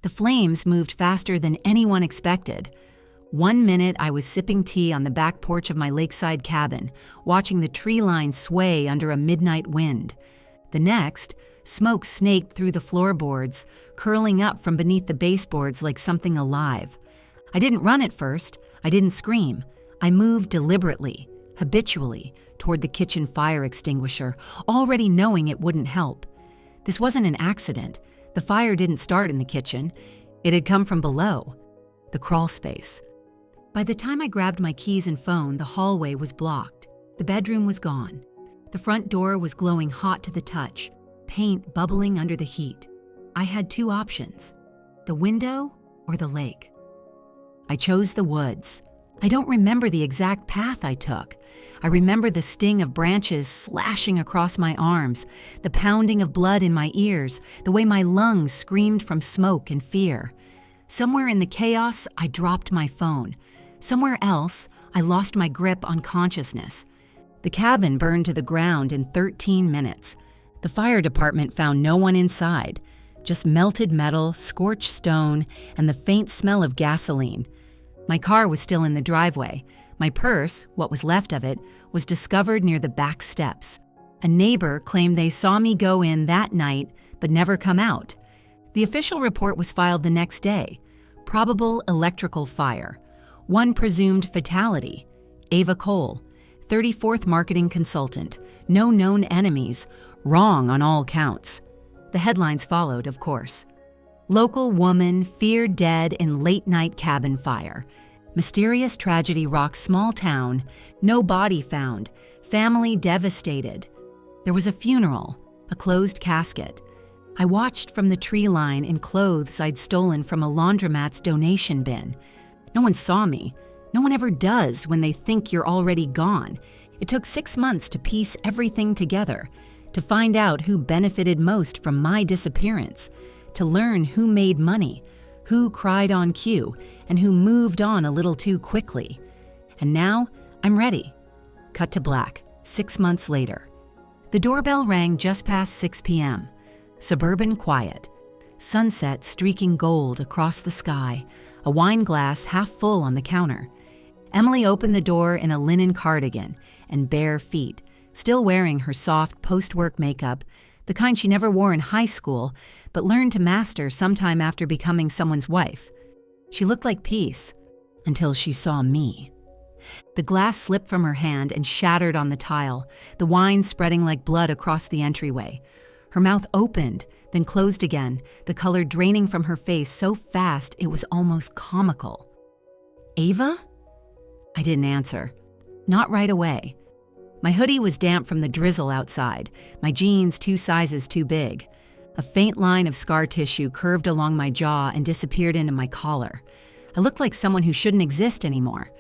The flames moved faster than anyone expected. 1 minute, I was sipping tea on the back porch of my lakeside cabin, watching the tree line sway under a midnight wind. The next, smoke snaked through the floorboards, curling up from beneath the baseboards like something alive. I didn't run at first. I didn't scream. I moved deliberately, habitually, toward the kitchen fire extinguisher, already knowing it wouldn't help. This wasn't an accident. The fire didn't start in the kitchen. It had come from below, the crawl space. By the time I grabbed my keys and phone, the hallway was blocked. The bedroom was gone. The front door was glowing hot to the touch, paint bubbling under the heat. I had 2 options, the window or the lake. I chose the woods. I don't remember the exact path I took. I remember the sting of branches slashing across my arms, the pounding of blood in my ears, the way my lungs screamed from smoke and fear. Somewhere in the chaos, I dropped my phone. Somewhere else, I lost my grip on consciousness. The cabin burned to the ground in 13 minutes. The fire department found no one inside, just melted metal, scorched stone, and the faint smell of gasoline. My car was still in the driveway. My purse, what was left of it, was discovered near the back steps. A neighbor claimed they saw me go in that night but never come out. The official report was filed the next day. Probable electrical fire. 1 presumed fatality. Ava Cole, 34th marketing consultant. No known enemies. Wrong on all counts. The headlines followed, of course. Local woman feared dead in late-night cabin fire. Mysterious tragedy rocks small town. No body found. Family devastated. There was a funeral, a closed casket. I watched from the tree line in clothes I'd stolen from a laundromat's donation bin. No one saw me. No one ever does when they think you're already gone. It took 6 months to piece everything together, to find out who benefited most from my disappearance, to learn who made money, who cried on cue, and who moved on a little too quickly. And now, I'm ready. Cut to black, 6 months later. The doorbell rang just past 6 p.m. Suburban quiet. Sunset streaking gold across the sky, a wine glass half full on the counter. Emily opened the door in a linen cardigan and bare feet, still wearing her soft post-work makeup, the kind she never wore in high school, but learned to master sometime after becoming someone's wife. She looked like peace, until she saw me. The glass slipped from her hand and shattered on the tile, the wine spreading like blood across the entryway. Her mouth opened, then closed again, the color draining from her face so fast it was almost comical. Ava? I didn't answer. Not right away. My hoodie was damp from the drizzle outside, my jeans 2 sizes too big. A faint line of scar tissue curved along my jaw and disappeared into my collar. I looked like someone who shouldn't exist anymore.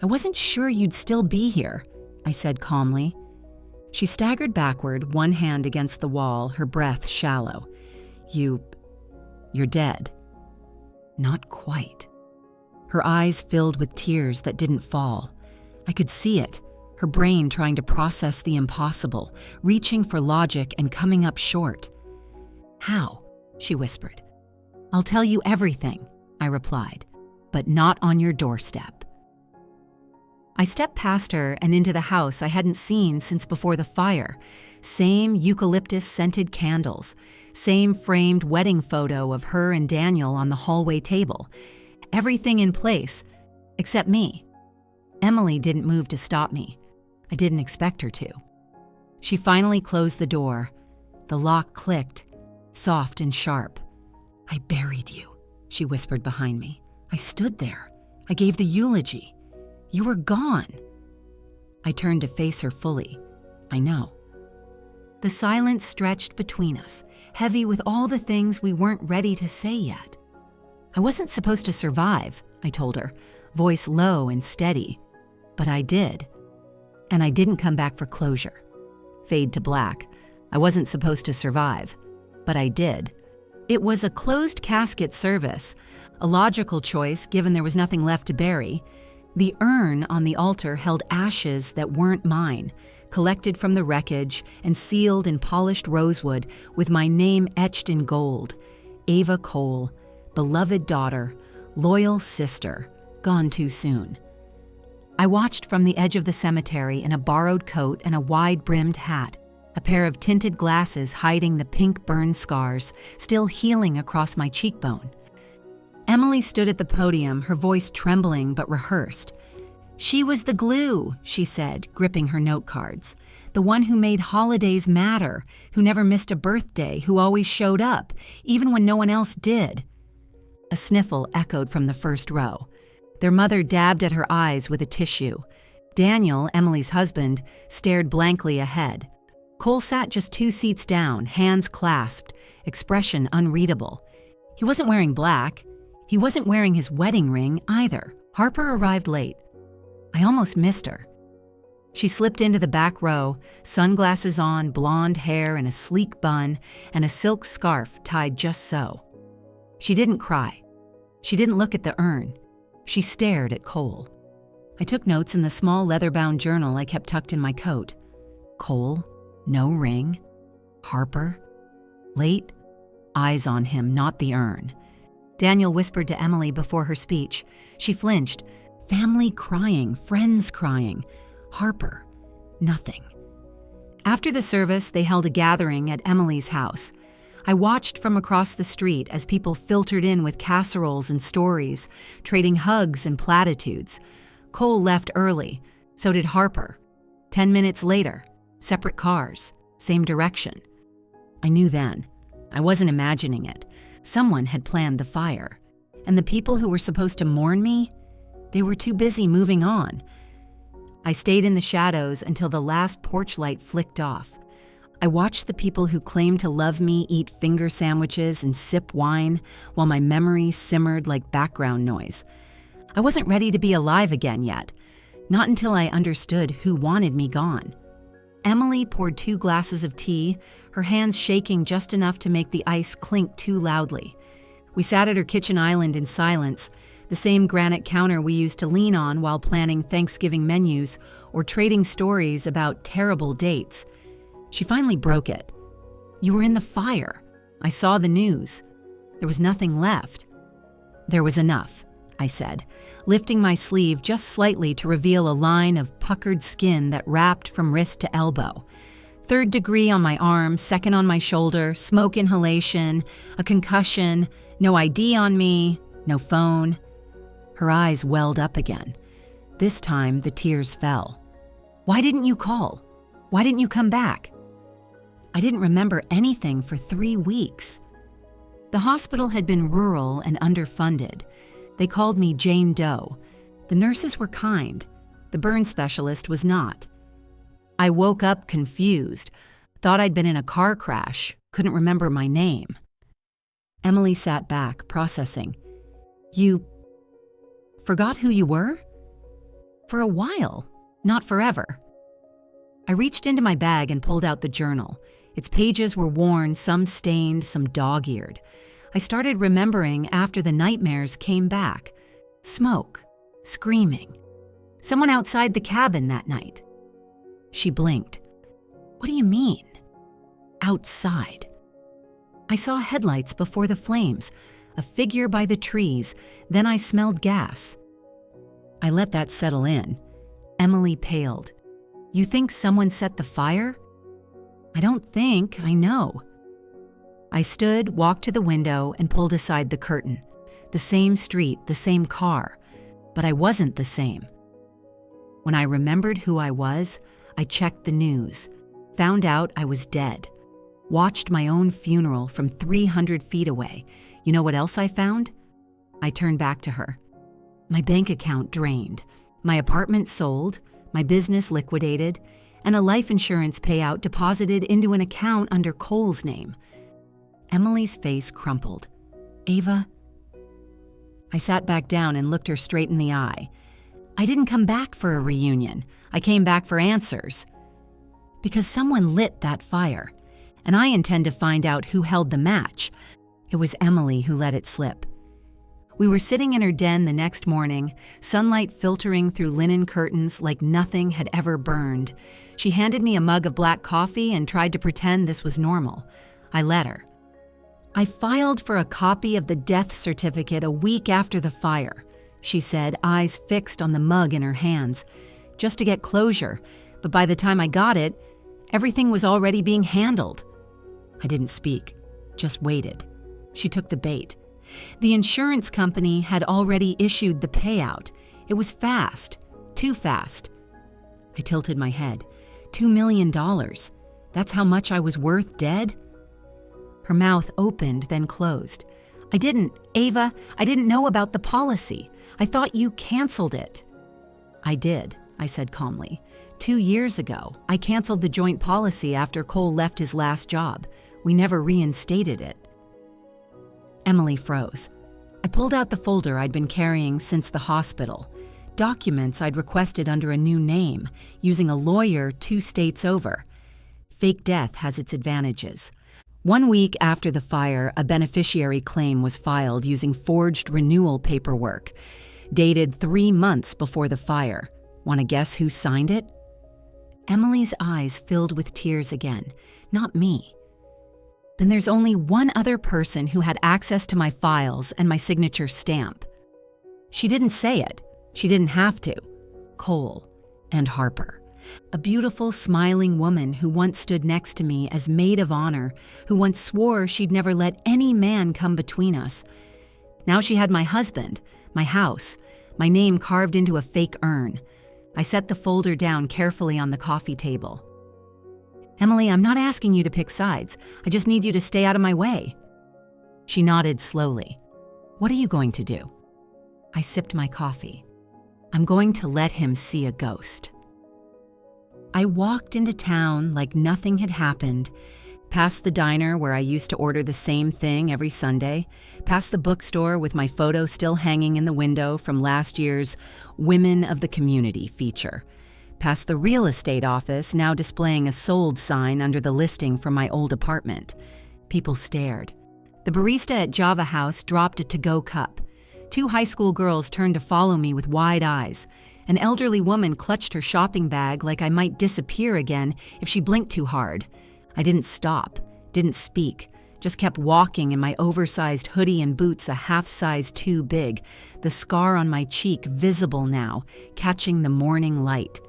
I wasn't sure you'd still be here, I said calmly. She staggered backward, one hand against the wall, her breath shallow. You're dead. Not quite. Her eyes filled with tears that didn't fall. I could see it, her brain trying to process the impossible, reaching for logic and coming up short. How? She whispered. I'll tell you everything, I replied, but not on your doorstep. I stepped past her and into the house I hadn't seen since before the fire. Same eucalyptus-scented candles, same framed wedding photo of her and Daniel on the hallway table. Everything in place, except me. Emily didn't move to stop me. I didn't expect her to. She finally closed the door. The lock clicked, soft and sharp. I buried you, she whispered behind me. I stood there. I gave the eulogy. You were gone. I turned to face her fully. I know. The silence stretched between us, heavy with all the things we weren't ready to say yet. I wasn't supposed to survive, I told her, voice low and steady. But I did. And I didn't come back for closure. Fade to black. I wasn't supposed to survive. But I did. It was a closed casket service, a logical choice given there was nothing left to bury. The urn on the altar held ashes that weren't mine, collected from the wreckage and sealed in polished rosewood with my name etched in gold. Ava Cole, beloved daughter, loyal sister, gone too soon. I watched from the edge of the cemetery in a borrowed coat and a wide-brimmed hat, a pair of tinted glasses hiding the pink burn scars still healing across my cheekbone. Emily stood at the podium, her voice trembling but rehearsed. "She was the glue," she said, gripping her note cards. "The one who made holidays matter, who never missed a birthday, who always showed up, even when no one else did." A sniffle echoed from the first row. Their mother dabbed at her eyes with a tissue. Daniel, Emily's husband, stared blankly ahead. Cole sat just 2 seats down, hands clasped, expression unreadable. He wasn't wearing black. He wasn't wearing his wedding ring either. Harper arrived late. I almost missed her. She slipped into the back row, sunglasses on, blonde hair in a sleek bun, and a silk scarf tied just so. She didn't cry. She didn't look at the urn. She stared at Cole. I took notes in the small leather-bound journal I kept tucked in my coat. Cole, no ring. Harper, late. Eyes on him, not the urn. Daniel whispered to Emily before her speech. She flinched. Family crying, friends crying. Harper, nothing. After the service, they held a gathering at Emily's house. I watched from across the street as people filtered in with casseroles and stories, trading hugs and platitudes. Cole left early. So did Harper. 10 minutes later, separate cars, same direction. I knew then. I wasn't imagining it. Someone had planned the fire. And the people who were supposed to mourn me, they were too busy moving on. I stayed in the shadows until the last porch light flicked off. I watched the people who claimed to love me eat finger sandwiches and sip wine while my memory simmered like background noise. I wasn't ready to be alive again yet, not until I understood who wanted me gone. Emily poured 2 glasses of tea, her hands shaking just enough to make the ice clink too loudly. We sat at her kitchen island in silence, the same granite counter we used to lean on while planning Thanksgiving menus or trading stories about terrible dates. She finally broke it. "You were in the fire. I saw the news. There was nothing left." "There was enough," I said, lifting my sleeve just slightly to reveal a line of puckered skin that wrapped from wrist to elbow. 3rd degree on my arm, 2nd on my shoulder, smoke inhalation, a concussion, no ID on me, no phone. Her eyes welled up again. This time, the tears fell. "Why didn't you call? Why didn't you come back?" I didn't remember anything for 3 weeks. The hospital had been rural and underfunded. They called me Jane Doe. The nurses were kind. The burn specialist was not. I woke up confused, thought I'd been in a car crash, couldn't remember my name. Emily sat back, processing. "You forgot who you were?" "For a while, not forever." I reached into my bag and pulled out the journal. Its pages were worn, some stained, some dog-eared. I started remembering after the nightmares came back. Smoke, screaming. Someone outside the cabin that night. She blinked. "What do you mean?" "Outside." I saw headlights before the flames, a figure by the trees, then I smelled gas. I let that settle in. Emily paled. "You think someone set the fire?" "I don't think, I know." I stood, walked to the window, and pulled aside the curtain. The same street, the same car, but I wasn't the same. When I remembered who I was, I checked the news, found out I was dead, watched my own funeral from 300 feet away. You know what else I found? I turned back to her. My bank account drained, my apartment sold, my business liquidated, and a life insurance payout deposited into an account under Cole's name. Emily's face crumpled. "Ava?" I sat back down and looked her straight in the eye. "I didn't come back for a reunion. I came back for answers. Because someone lit that fire, and I intend to find out who held the match. It was Emily who let it slip." We were sitting in her den the next morning, sunlight filtering through linen curtains like nothing had ever burned. She handed me a mug of black coffee and tried to pretend this was normal. I let her. "I filed for a copy of the death certificate a week after the fire," she said, eyes fixed on the mug in her hands, "just to get closure, but by the time I got it, everything was already being handled." I didn't speak, just waited. She took the bait. The insurance company had already issued the payout. It was fast, too fast. I tilted my head. $2 million. That's how much I was worth dead? Her mouth opened, then closed. Ava, I didn't know about the policy. I thought you canceled it." "I did," I said calmly. 2 years ago, I canceled the joint policy after Cole left his last job. We never reinstated it." Emily froze. I pulled out the folder I'd been carrying since the hospital. Documents I'd requested under a new name, using a lawyer 2 states over. Fake death has its advantages. 1 week after the fire, a beneficiary claim was filed using forged renewal paperwork, dated 3 months before the fire. Want to guess who signed it? Emily's eyes filled with tears again. Not me. Then there's only one other person who had access to my files and my signature stamp. She didn't say it. She didn't have to. Cole and Harper. A beautiful, smiling woman who once stood next to me as maid of honor, who once swore she'd never let any man come between us. Now she had my husband, my house, my name carved into a fake urn. I set the folder down carefully on the coffee table. "Emily, I'm not asking you to pick sides. I just need you to stay out of my way." She nodded slowly. "What are you going to do?" I sipped my coffee. "I'm going to let him see a ghost." I walked into town like nothing had happened, past the diner where I used to order the same thing every Sunday, past the bookstore with my photo still hanging in the window from last year's Women of the Community feature, past the real estate office now displaying a sold sign under the listing from my old apartment. People stared. The barista at Java House dropped a to-go cup. 2 high school girls turned to follow me with wide eyes. An elderly woman clutched her shopping bag like I might disappear again if she blinked too hard. I didn't stop, didn't speak, just kept walking in my oversized hoodie and boots a half size too big, the scar on my cheek visible now, catching the morning light.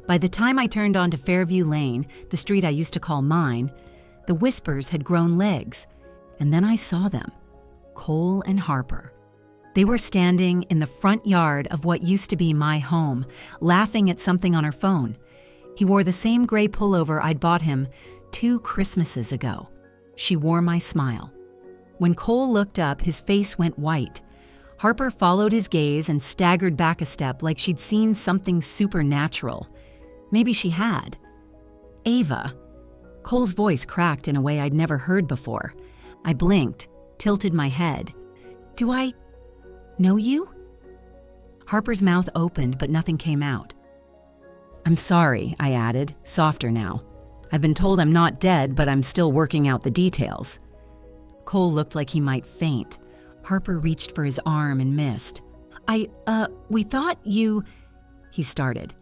By the time I turned onto Fairview Lane, the street I used to call mine, the whispers had grown legs, and then I saw them, Cole and Harper. They were standing in the front yard of what used to be my home, laughing at something on her phone. He wore the same gray pullover I'd bought him 2 Christmases ago. She wore my smile. When Cole looked up, his face went white. Harper followed his gaze and staggered back a step like she'd seen something supernatural. Maybe she had. "Ava." Cole's voice cracked in a way I'd never heard before. I blinked, tilted my head. "Do I know you?" Harper's mouth opened, but nothing came out. "I'm sorry," I added, softer now. "I've been told I'm not dead, but I'm still working out the details." Cole looked like he might faint. Harper reached for his arm and missed. We thought you..." he started.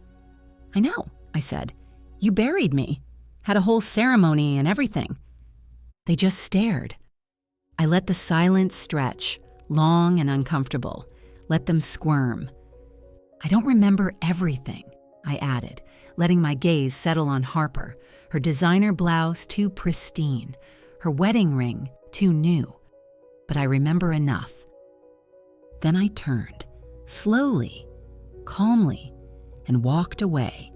"I know," I said. "You buried me. Had a whole ceremony and everything." They just stared. I let the silence stretch, long and uncomfortable. Let them squirm. "I don't remember everything," I added, letting my gaze settle on Harper, her designer blouse too pristine, her wedding ring too new. But I remember enough. Then I turned, slowly, calmly, and walked away.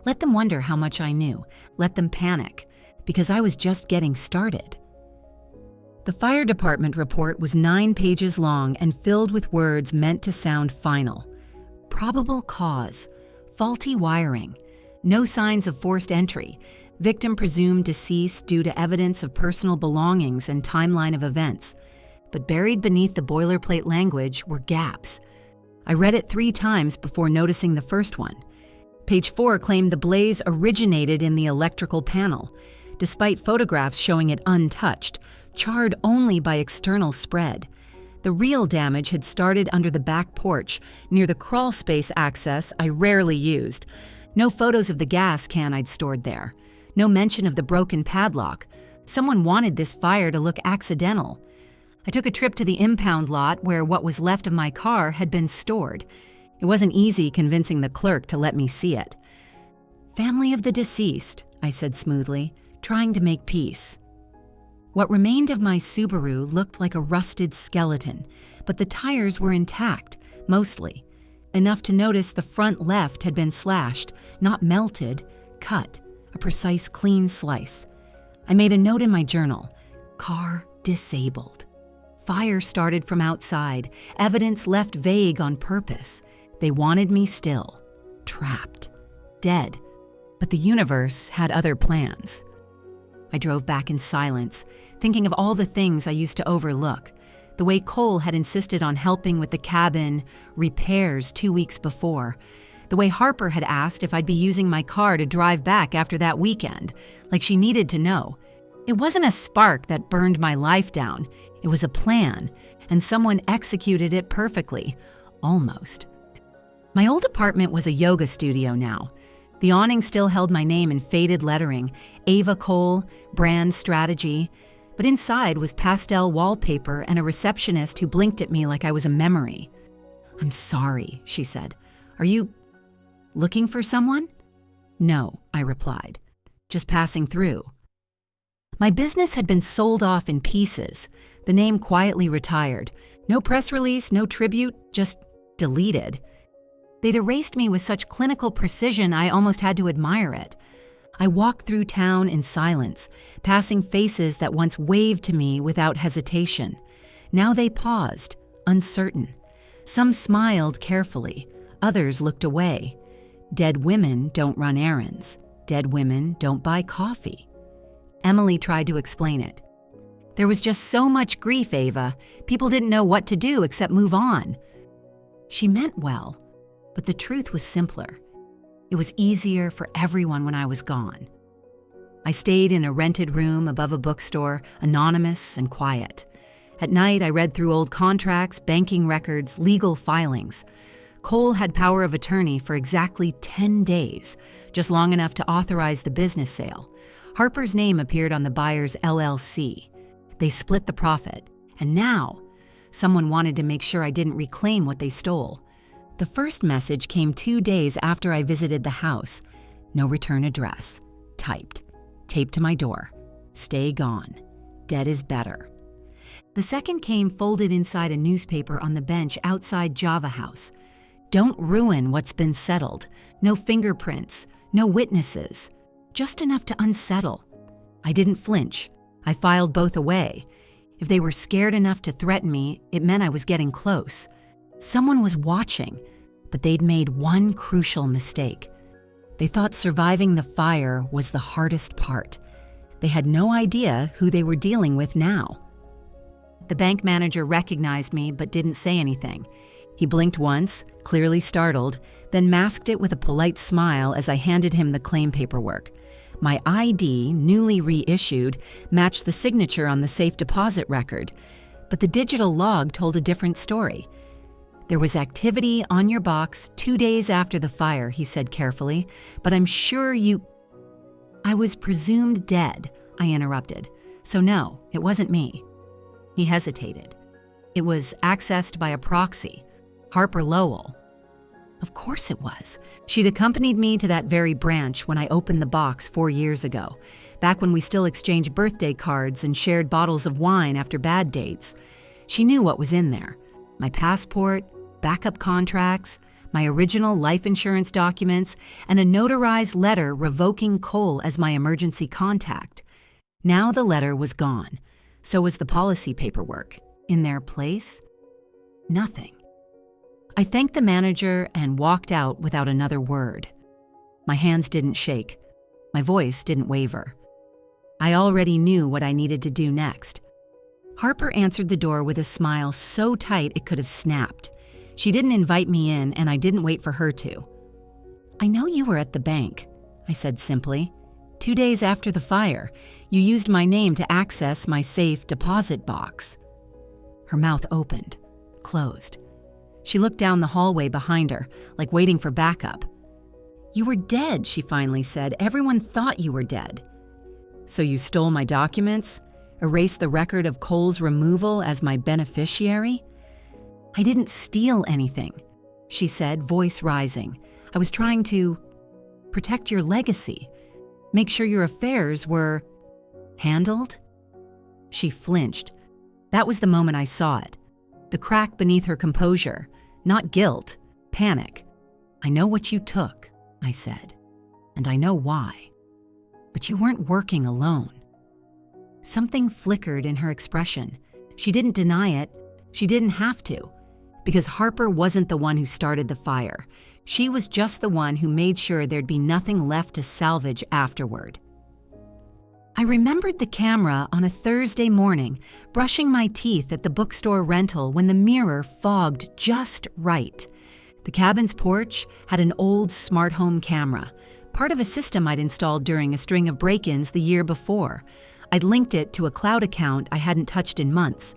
Let them wonder how much I knew. Let them panic, because I was just getting started. The fire department report was 9 pages long and filled with words meant to sound final. Probable cause, faulty wiring, no signs of forced entry, victim presumed deceased due to evidence of personal belongings and timeline of events. But buried beneath the boilerplate language were gaps. I read it 3 times before noticing the first one. Page 4 claimed the blaze originated in the electrical panel, despite photographs showing it untouched, charred only by external spread. The real damage had started under the back porch, near the crawl space access I rarely used. No photos of the gas can I'd stored there. No mention of the broken padlock. Someone wanted this fire to look accidental. I took a trip to the impound lot where what was left of my car had been stored. It wasn't easy convincing the clerk to let me see it. "Family of the deceased," I said smoothly, trying to make peace. What remained of my Subaru looked like a rusted skeleton, but the tires were intact, mostly. Enough to notice the front left had been slashed, not melted, cut, a precise clean slice. I made a note in my journal, "Car disabled." Fire started from outside, evidence left vague on purpose. They wanted me still, trapped, dead, but the universe had other plans. I drove back in silence, thinking of all the things I used to overlook. The way Cole had insisted on helping with the cabin repairs 2 weeks before. The way Harper had asked if I'd be using my car to drive back after that weekend, like she needed to know. It wasn't a spark that burned my life down. It was a plan, and someone executed it perfectly, almost. My old apartment was a yoga studio now. The awning still held my name in faded lettering, Ava Cole, brand strategy, but inside was pastel wallpaper and a receptionist who blinked at me like I was a memory. "I'm sorry," she said. "Are you looking for someone?" "No," I replied. "Just passing through." My business had been sold off in pieces, the name quietly retired. No press release, no tribute, just deleted. They'd erased me with such clinical precision I almost had to admire it. I walked through town in silence, passing faces that once waved to me without hesitation. Now they paused, uncertain. Some smiled carefully, others looked away. Dead women don't run errands. Dead women don't buy coffee. Emily tried to explain it. "There was just so much grief, Ava. People didn't know what to do except move on." She meant well, but the truth was simpler. It was easier for everyone when I was gone. I stayed in a rented room above a bookstore, anonymous and quiet. At night, I read through old contracts, banking records, legal filings. Cole had power of attorney for exactly 10 days, just long enough to authorize the business sale. Harper's name appeared on the buyer's LLC. They split the profit, and now someone wanted to make sure I didn't reclaim what they stole. The first message came 2 days after I visited the house. No return address. Typed. Taped to my door. Stay gone. Dead is better. The second came folded inside a newspaper on the bench outside Java House. Don't ruin what's been settled. No fingerprints. No witnesses. Just enough to unsettle. I didn't flinch. I filed both away. If they were scared enough to threaten me, it meant I was getting close. Someone was watching, but they'd made one crucial mistake. They thought surviving the fire was the hardest part. They had no idea who they were dealing with now. The bank manager recognized me but didn't say anything. He blinked once, clearly startled, then masked it with a polite smile as I handed him the claim paperwork. My ID, newly reissued, matched the signature on the safe deposit record, but the digital log told a different story. "There was activity on your box 2 days after the fire," he said carefully, "but I'm sure you—" "I was presumed dead," I interrupted. "So no, it wasn't me." He hesitated. "It was accessed by a proxy, Harper Lowell." Of course it was. She'd accompanied me to that very branch when I opened the box 4 years ago, back when we still exchanged birthday cards and shared bottles of wine after bad dates. She knew what was in there. My passport, backup contracts, my original life insurance documents, and a notarized letter revoking Cole as my emergency contact. Now the letter was gone. So was the policy paperwork. In their place? Nothing. I thanked the manager and walked out without another word. My hands didn't shake. My voice didn't waver. I already knew what I needed to do next. Harper answered the door with a smile so tight it could have snapped. She didn't invite me in, and I didn't wait for her to. "I know you were at the bank," I said simply. 2 days after the fire, you used my name to access my safe deposit box." Her mouth opened, closed. She looked down the hallway behind her, like waiting for backup. "You were dead," she finally said. "Everyone thought you were dead." So you stole my documents? Erased the record of Cole's removal as my beneficiary? I didn't steal anything, she said, voice rising. I was trying to protect your legacy, make sure your affairs were handled. She flinched. That was the moment I saw it. The crack beneath her composure. Not guilt, panic. I know what you took, I said, and I know why. But you weren't working alone. Something flickered in her expression. She didn't deny it. She didn't have to. Because Harper wasn't the one who started the fire. She was just the one who made sure there'd be nothing left to salvage afterward. I remembered the camera on a Thursday morning, brushing my teeth at the bookstore rental when the mirror fogged just right. The cabin's porch had an old smart home camera, part of a system I'd installed during a string of break-ins the year before. I'd linked it to a cloud account I hadn't touched in months.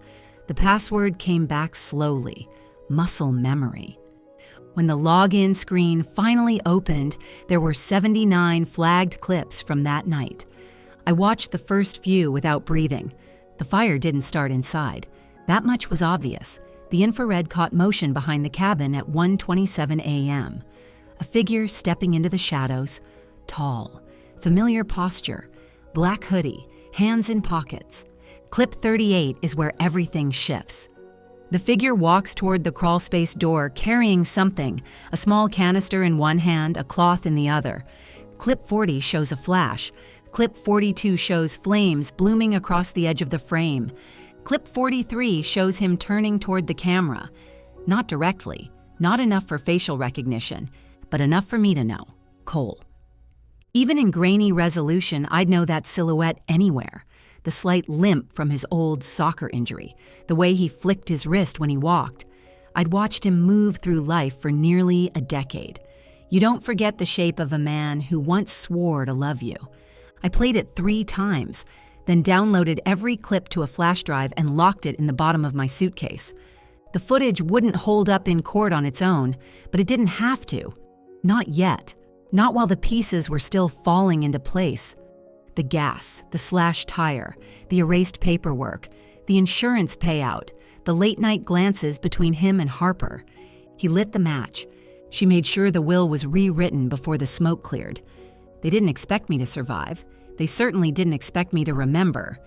The password came back slowly. Muscle memory. When the login screen finally opened, there were 79 flagged clips from that night. I watched the first few without breathing. The fire didn't start inside. That much was obvious. The infrared caught motion behind the cabin at 1:27 a.m. A figure stepping into the shadows, tall, familiar posture, black hoodie, hands in pockets. Clip 38 is where everything shifts. The figure walks toward the crawlspace door carrying something, a small canister in one hand, a cloth in the other. Clip 40 shows a flash. Clip 42 shows flames blooming across the edge of the frame. Clip 43 shows him turning toward the camera. Not directly, not enough for facial recognition, but enough for me to know. Cole. Even in grainy resolution, I'd know that silhouette anywhere. The slight limp from his old soccer injury, the way he flicked his wrist when he walked. I'd watched him move through life for nearly a decade. You don't forget the shape of a man who once swore to love you. I played it 3 times, then downloaded every clip to a flash drive and locked it in the bottom of my suitcase. The footage wouldn't hold up in court on its own, but it didn't have to. Not yet. Not while the pieces were still falling into place. The gas, the slashed tire, the erased paperwork, the insurance payout, the late-night glances between him and Harper. He lit the match. She made sure the will was rewritten before the smoke cleared. They didn't expect me to survive. They certainly didn't expect me to remember.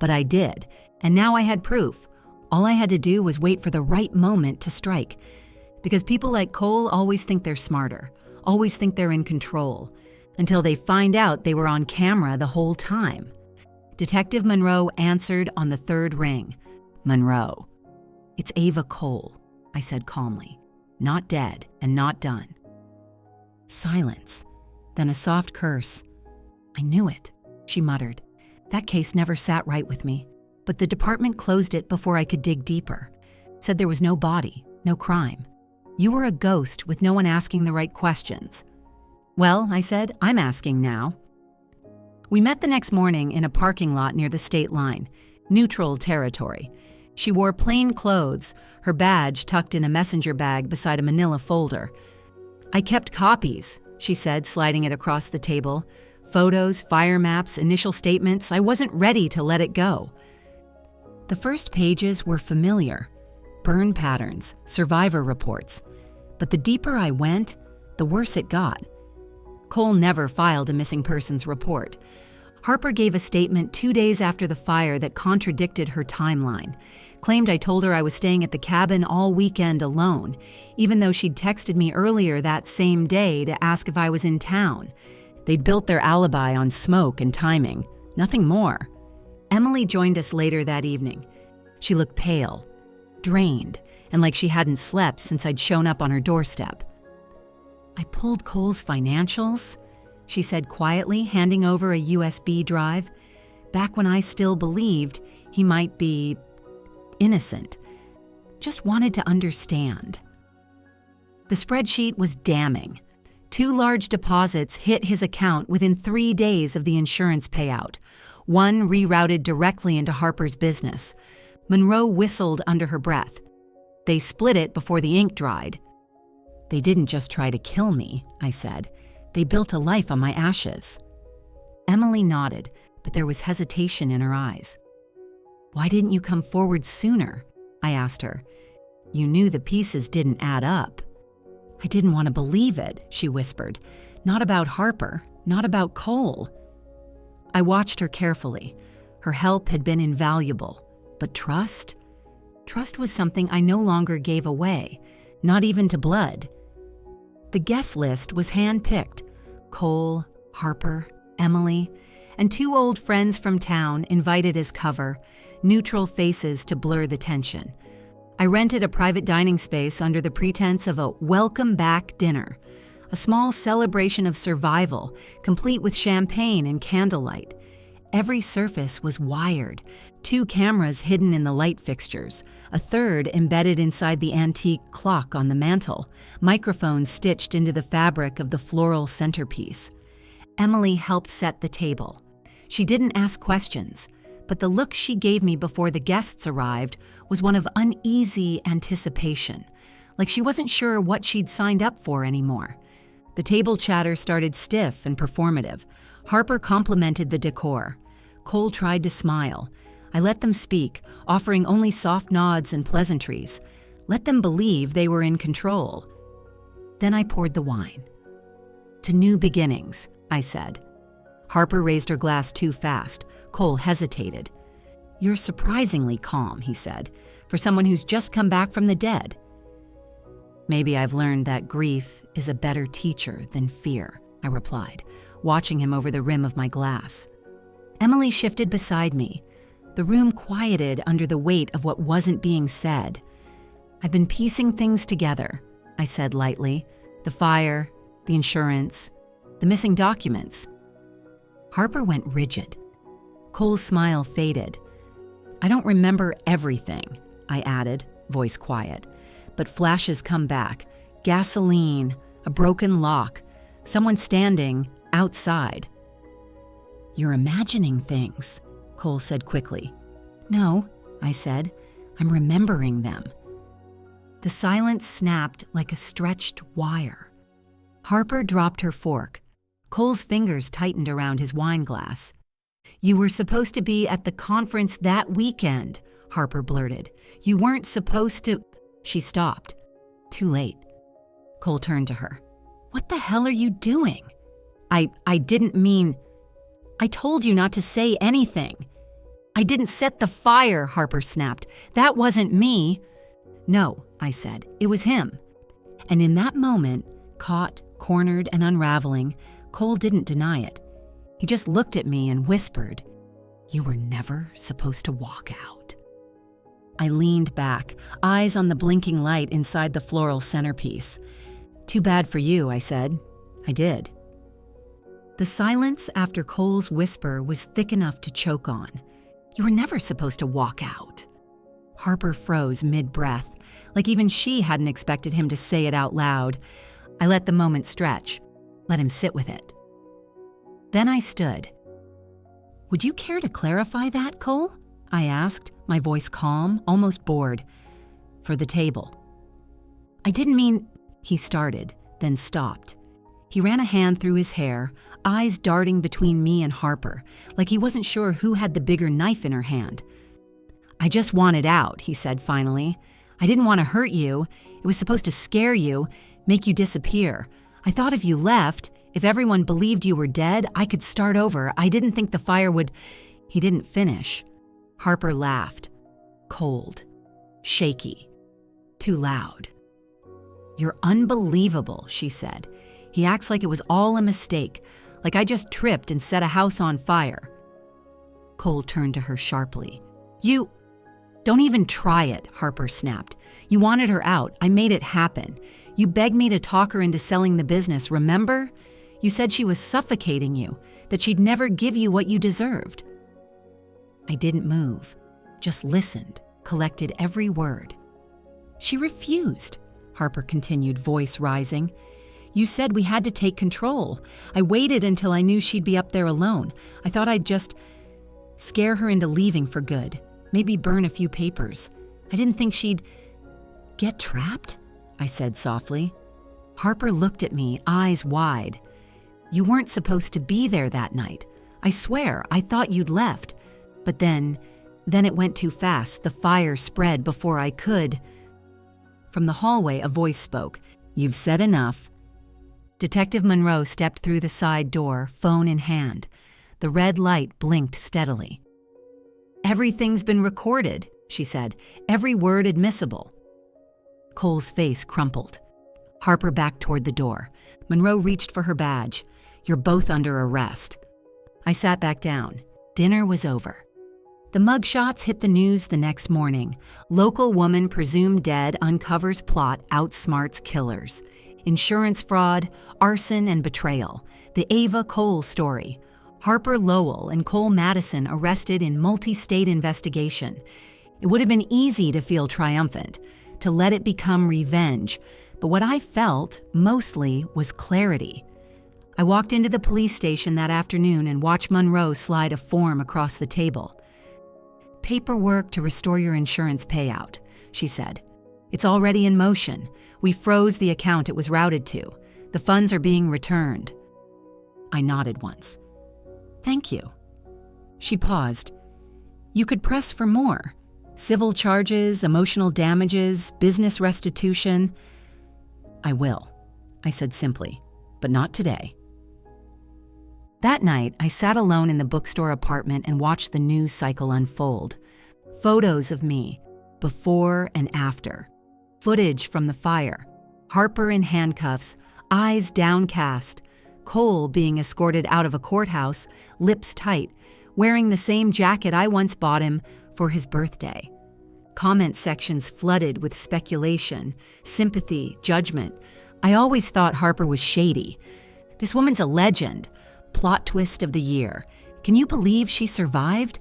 But I did, and now I had proof. All I had to do was wait for the right moment to strike. Because people like Cole always think they're smarter, always think they're in control, until they find out they were on camera the whole time. Detective Monroe answered on the 3rd ring. Monroe. It's Ava Cole, I said calmly. Not dead and not done. Silence. Then a soft curse. I knew it, she muttered. That case never sat right with me, but the department closed it before I could dig deeper. Said there was no body, no crime. You were a ghost with no one asking the right questions. Well, I said, I'm asking now. We met the next morning in a parking lot near the state line, neutral territory. She wore plain clothes, her badge tucked in a messenger bag beside a manila folder. I kept copies, she said, sliding it across the table. Photos, fire maps, initial statements. I wasn't ready to let it go. The first pages were familiar. Burn patterns, survivor reports. But the deeper I went, the worse it got. Cole never filed a missing persons report. Harper gave a statement 2 days after the fire that contradicted her timeline. Claimed I told her I was staying at the cabin all weekend alone, even though she'd texted me earlier that same day to ask if I was in town. They'd built their alibi on smoke and timing, nothing more. Emily joined us later that evening. She looked pale, drained, and like she hadn't slept since I'd shown up on her doorstep. I pulled Cole's financials, she said quietly, handing over a USB drive, back when I still believed he might be innocent. Just wanted to understand. The spreadsheet was damning. 2 large deposits hit his account within 3 days of the insurance payout. One rerouted directly into Harper's business. Monroe whistled under her breath. They split it before the ink dried. They didn't just try to kill me, I said. They built a life on my ashes. Emily nodded, but there was hesitation in her eyes. "Why didn't you come forward sooner?" I asked her. "You knew the pieces didn't add up." "I didn't want to believe it," she whispered. "Not about Harper, not about Cole." I watched her carefully. Her help had been invaluable, but trust? Trust was something I no longer gave away, not even to blood. The guest list was hand-picked: Cole, Harper, Emily, and 2 old friends from town invited as cover, neutral faces to blur the tension. I rented a private dining space under the pretense of a welcome back dinner, a small celebration of survival, complete with champagne and candlelight. Every surface was wired, 2 cameras hidden in the light fixtures, a third embedded inside the antique clock on the mantel, microphones stitched into the fabric of the floral centerpiece. Emily helped set the table. She didn't ask questions, but the look she gave me before the guests arrived was one of uneasy anticipation, like she wasn't sure what she'd signed up for anymore. The table chatter started stiff and performative. Harper complimented the decor. Cole tried to smile. I let them speak, offering only soft nods and pleasantries. Let them believe they were in control. Then I poured the wine. "To new beginnings," I said. Harper raised her glass too fast. Cole hesitated. "You're surprisingly calm," he said, "for someone who's just come back from the dead." "Maybe I've learned that grief is a better teacher than fear," I replied, watching him over the rim of my glass. Emily shifted beside me. The room quieted under the weight of what wasn't being said. "I've been piecing things together," I said lightly. "The fire, the insurance, the missing documents." Harper went rigid. Cole's smile faded. "I don't remember everything," I added, voice quiet. "But flashes come back. Gasoline, a broken lock, someone standing outside." "You're imagining things," Cole said quickly. "No," I said. "I'm remembering them." The silence snapped like a stretched wire. Harper dropped her fork. Cole's fingers tightened around his wine glass. "You were supposed to be at the conference that weekend," Harper blurted. "You weren't supposed to—" She stopped. Too late. Cole turned to her. "What the hell are you doing?" I didn't mean... I told you not to say anything." "I didn't set the fire," Harper snapped. "That wasn't me." "No," I said. "It was him." And in that moment, caught, cornered, and unraveling, Cole didn't deny it. He just looked at me and whispered, "You were never supposed to walk out." I leaned back, eyes on the blinking light inside the floral centerpiece. "Too bad for you," I said. I did. The silence after Cole's whisper was thick enough to choke on. "You were never supposed to walk out." Harper froze mid-breath, like even she hadn't expected him to say it out loud. I let the moment stretch, let him sit with it. Then I stood. "Would you care to clarify that, Cole?" I asked, my voice calm, almost bored. "For the table." "I didn't mean—" he started, then stopped. He ran a hand through his hair, eyes darting between me and Harper, like he wasn't sure who had the bigger knife in her hand. "I just wanted out," he said finally. "I didn't want to hurt you. It was supposed to scare you, make you disappear. I thought if you left, if everyone believed you were dead, I could start over. I didn't think the fire would—" He didn't finish. Harper laughed. Cold. Shaky. Too loud. "You're unbelievable," she said. "He acts like it was all a mistake, like I just tripped and set a house on fire." Cole turned to her sharply. "You—" "Don't even try it," Harper snapped. "You wanted her out. I made it happen. You begged me to talk her into selling the business, remember? You said she was suffocating you, that she'd never give you what you deserved." I didn't move, just listened, collected every word. "She refused," Harper continued, voice rising. "You said we had to take control. I waited until I knew she'd be up there alone. I thought I'd just scare her into leaving for good, maybe burn a few papers. I didn't think she'd—" "Get trapped?" I said softly. Harper looked at me, eyes wide. "You weren't supposed to be there that night. I swear, I thought you'd left. But then it went too fast. The fire spread before I could." From the hallway, a voice spoke. "You've said enough." Detective Monroe stepped through the side door, phone in hand. The red light blinked steadily. "Everything's been recorded," she said. "Every word admissible." Cole's face crumpled. Harper backed toward the door. Monroe reached for her badge. "You're both under arrest." I sat back down. Dinner was over. The mugshots hit the news the next morning. Local woman presumed dead uncovers plot outsmarts killers. Insurance fraud, arson, and betrayal. The Ava Cole story. Harper Lowell and Cole Madison arrested in multi-state investigation. It would have been easy to feel triumphant, to let it become revenge, but what I felt, mostly, was clarity. I walked into the police station that afternoon and watched Monroe slide a form across the table. "Paperwork to restore your insurance payout," she said. "It's already in motion. We froze the account it was routed to. The funds are being returned." I nodded once. "Thank you." She paused. "You could press for more. Civil charges, emotional damages, business restitution." "I will," I said simply, "but not today." That night, I sat alone in the bookstore apartment and watched the news cycle unfold. Photos of me, before and after. Footage from the fire. Harper in handcuffs, eyes downcast. Cole being escorted out of a courthouse, lips tight, wearing the same jacket I once bought him for his birthday. Comment sections flooded with speculation, sympathy, judgment. I always thought Harper was shady. "This woman's a legend. Plot twist of the year. Can you believe she survived?"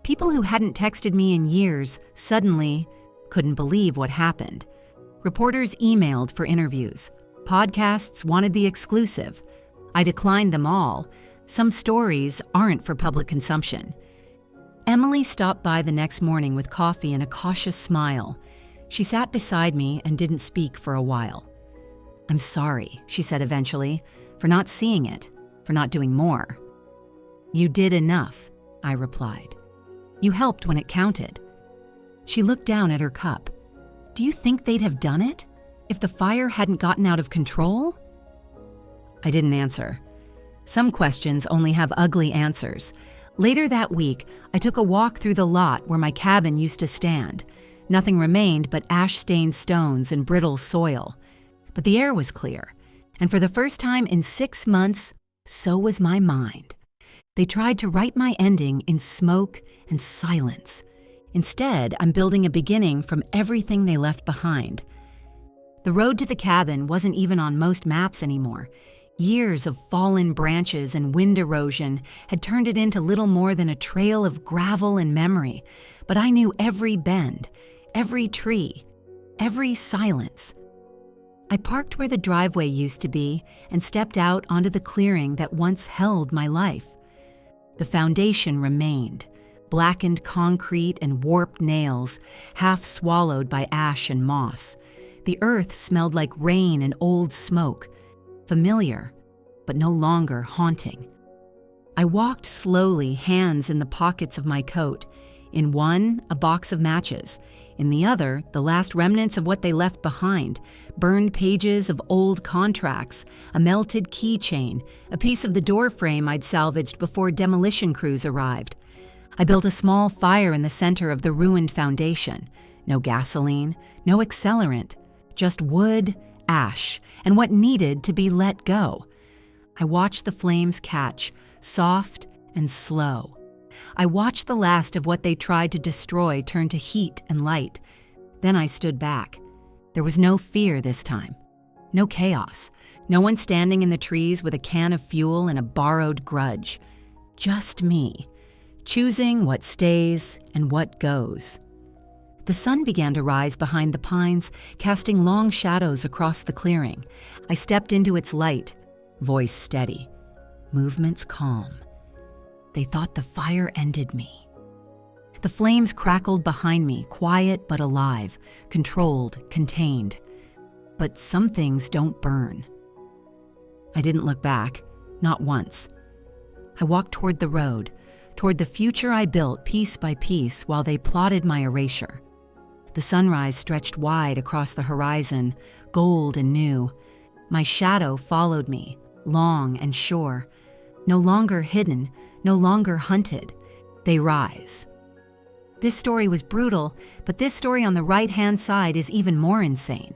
People who hadn't texted me in years suddenly couldn't believe what happened. Reporters emailed for interviews. Podcasts wanted the exclusive. I declined them all. Some stories aren't for public consumption. Emily stopped by the next morning with coffee and a cautious smile. She sat beside me and didn't speak for a while. "I'm sorry," she said eventually, "for not seeing it, for not doing more." "You did enough," I replied. "You helped when it counted." She looked down at her cup. "Do you think they'd have done it if the fire hadn't gotten out of control?" I didn't answer. Some questions only have ugly answers. Later that week, I took a walk through the lot where my cabin used to stand. Nothing remained but ash-stained stones and brittle soil. But the air was clear, and for the first time in 6 months, so was my mind. They tried to write my ending in smoke and silence. Instead, I'm building a beginning from everything they left behind. The road to the cabin wasn't even on most maps anymore. Years of fallen branches and wind erosion had turned it into little more than a trail of gravel and memory, but I knew every bend, every tree, every silence. I parked where the driveway used to be and stepped out onto the clearing that once held my life. The foundation remained, blackened concrete and warped nails, half swallowed by ash and moss. The earth smelled like rain and old smoke, familiar, but no longer haunting. I walked slowly, hands in the pockets of my coat. In one, a box of matches. In the other, the last remnants of what they left behind, burned pages of old contracts, a melted keychain, a piece of the door frame I'd salvaged before demolition crews arrived. I built a small fire in the center of the ruined foundation. No gasoline, no accelerant, just wood, ash, and what needed to be let go. I watched the flames catch, soft and slow. I watched the last of what they tried to destroy turn to heat and light. Then I stood back. There was no fear this time. No chaos. No one standing in the trees with a can of fuel and a borrowed grudge. Just me, choosing what stays and what goes. The sun began to rise behind the pines, casting long shadows across the clearing. I stepped into its light, voice steady, movements calm. They thought the fire ended me. The flames crackled behind me, quiet but alive, controlled, contained. But some things don't burn. I didn't look back, not once. I walked toward the road, toward the future I built piece by piece while they plotted my erasure. The sunrise stretched wide across the horizon, gold and new. My shadow followed me, long and sure. No longer hidden, no longer hunted. They rise. This story was brutal, but this story on the right-hand side is even more insane.